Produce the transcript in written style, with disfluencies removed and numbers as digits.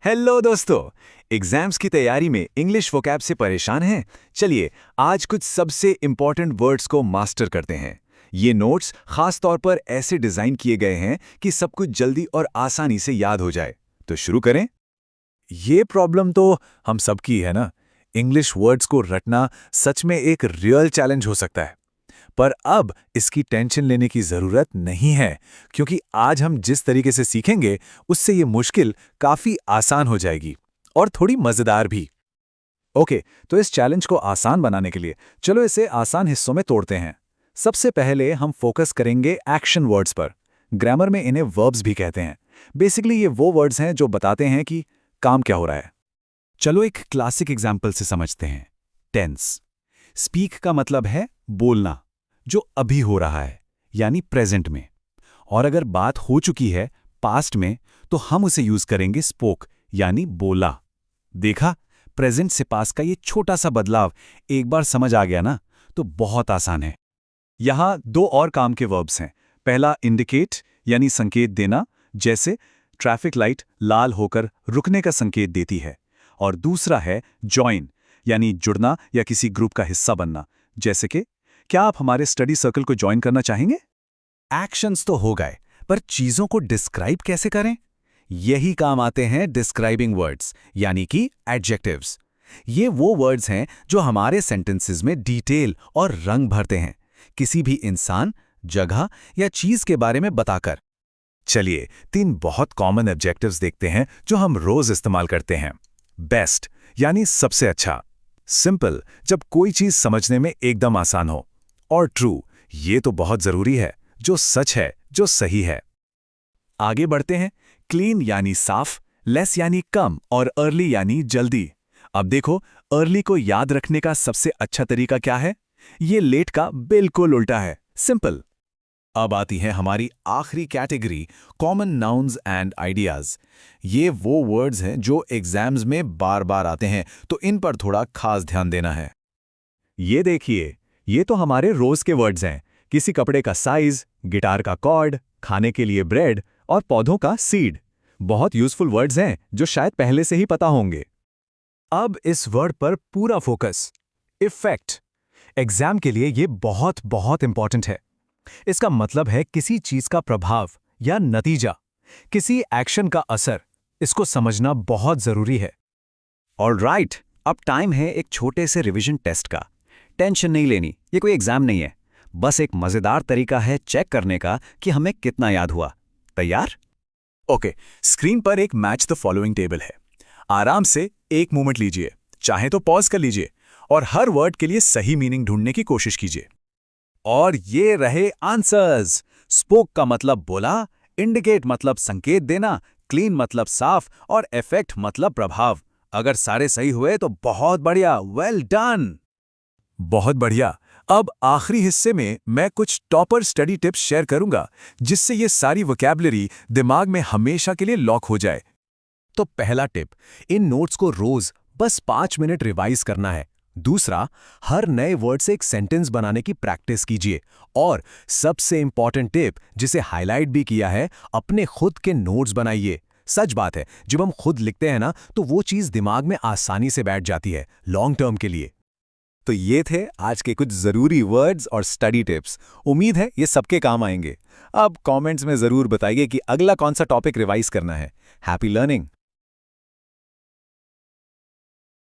Hello दोस्तों। Exams की तैयारी में इंग्लिश वोकैब से परेशान हैं? चलिए आज कुछ सबसे इंपॉर्टेंट वर्ड्स को मास्टर करते हैं। ये नोट्स खास तौर पर ऐसे डिजाइन किए गए हैं कि सब कुछ जल्दी और आसानी से याद हो जाए। तो शुरू करें। ये प्रॉब्लम तो हम सबकी है ना। इंग्लिश वर्ड्स को रटना सच में एक रियल चैलेंज हो सकता है। पर अब इसकी टेंशन लेने की जरूरत नहीं है, क्योंकि आज हम जिस तरीके से सीखेंगे उससे ये मुश्किल काफी आसान हो जाएगी और थोड़ी मजेदार भी। ओके, तो इस चैलेंज को आसान बनाने के लिए चलो इसे आसान हिस्सों में तोड़ते हैं। सबसे पहले हम फोकस करेंगे एक्शन वर्ड्स पर। ग्रामर में इन्हें वर्ब्स भी कहते हैं। बेसिकली ये वो वर्ड्स हैं जो बताते हैं कि काम क्या हो रहा है। चलो एक क्लासिक एग्जाम्पल से समझते हैं। टेंस। स्पीक का मतलब है बोलना, जो अभी हो रहा है, यानी प्रेजेंट में। और अगर बात हो चुकी है पास्ट में, तो हम उसे यूज करेंगे स्पोक, यानी बोला। देखा, प्रेजेंट से पास्ट का ये छोटा सा बदलाव एक बार समझ आ गया ना, तो बहुत आसान है। यहाँ दो और काम के वर्ब्स हैं। पहला इंडिकेट यानी संकेत देना, जैसे ट्रैफिक लाइट लाल होकर रुकने का संकेत देती है। और दूसरा है जॉइन यानी जुड़ना या किसी ग्रुप का हिस्सा बनना, जैसे कि क्या आप हमारे स्टडी सर्कल को ज्वाइन करना चाहेंगे? एक्शंस तो हो गए, पर चीजों को डिस्क्राइब कैसे करें? यही काम आते हैं डिस्क्राइबिंग वर्ड्स, यानी कि एडजेक्टिव्स। ये वो वर्ड्स हैं जो हमारे सेंटेंसेस में डिटेल और रंग भरते हैं, किसी भी इंसान, जगह या चीज के बारे में बताकर। चलिए 3 बहुत कॉमन एडजेक्टिव्स देखते हैं जो हम रोज इस्तेमाल करते हैं। बेस्ट यानी सबसे अच्छा, सिंपल जब कोई चीज समझने में एकदम आसान हो, और ट्रू ये तो बहुत जरूरी है, जो सच है, जो सही है। आगे बढ़ते हैं। क्लीन यानी साफ, लेस यानी कम और अर्ली यानी जल्दी। अब देखो, अर्ली को याद रखने का सबसे अच्छा तरीका क्या है? ये लेट का बिल्कुल उल्टा है, सिंपल। अब आती है हमारी आखिरी category, common nouns and ideas. ये वो वर्ड्स हैं जो एग्जाम्स में बार बार आते हैं, तो इन पर थोड़ा खास ध्यान देना है। ये देखिए, ये तो हमारे रोज के वर्ड्स हैं। किसी कपड़े का साइज, गिटार का कॉर्ड, खाने के लिए ब्रेड और पौधों का सीड। बहुत यूजफुल वर्ड्स हैं जो शायद पहले से ही पता होंगे। अब इस वर्ड पर पूरा फोकस, इफेक्ट। एग्जाम के लिए ये बहुत बहुत इंपॉर्टेंट है। इसका मतलब है किसी चीज का प्रभाव या नतीजा, किसी एक्शन का असर। इसको समझना बहुत जरूरी है। ऑलराइट, अब टाइम है एक छोटे से रिवीजन टेस्ट का। टेंशन नहीं लेनी, ये कोई एग्जाम नहीं है, बस एक मजेदार तरीका है चेक करने का कि हमें कितना याद हुआ। तैयार? ओके, स्क्रीन पर एक मैच द फॉलोइंग टेबल है। आराम से एक मोमेंट लीजिए, चाहे तो पॉज कर लीजिए और हर वर्ड के लिए सही मीनिंग ढूंढने की कोशिश कीजिए। और ये रहे आंसर्स। स्पोक का मतलब बोला, इंडिकेट मतलब संकेत देना, क्लीन मतलब साफ और इफेक्ट मतलब प्रभाव। अगर सारे सही हुए तो बहुत बढ़िया, वेल डन। बहुत बढ़िया। अब आखिरी हिस्से में मैं कुछ टॉपर स्टडी टिप्स शेयर करूंगा, जिससे ये सारी वोकैबुलरी दिमाग में हमेशा के लिए लॉक हो जाए। तो पहला टिप, इन नोट्स को रोज बस 5 मिनट रिवाइज करना है। दूसरा, हर नए वर्ड से एक सेंटेंस बनाने की प्रैक्टिस कीजिए। और सबसे इंपॉर्टेंट टिप, जिसे हाईलाइट भी किया है, अपने खुद के नोट्स बनाइए। सच बात है, जब हम खुद लिखते हैं ना, तो वो चीज दिमाग में आसानी से बैठ जाती है लॉन्ग टर्म के लिए। तो ये थे आज के कुछ जरूरी वर्ड्स और स्टडी टिप्स। उम्मीद है ये सबके काम आएंगे। अब कमेंट्स में जरूर बताइए कि अगला कौन सा टॉपिक रिवाइज करना है। Happy learning.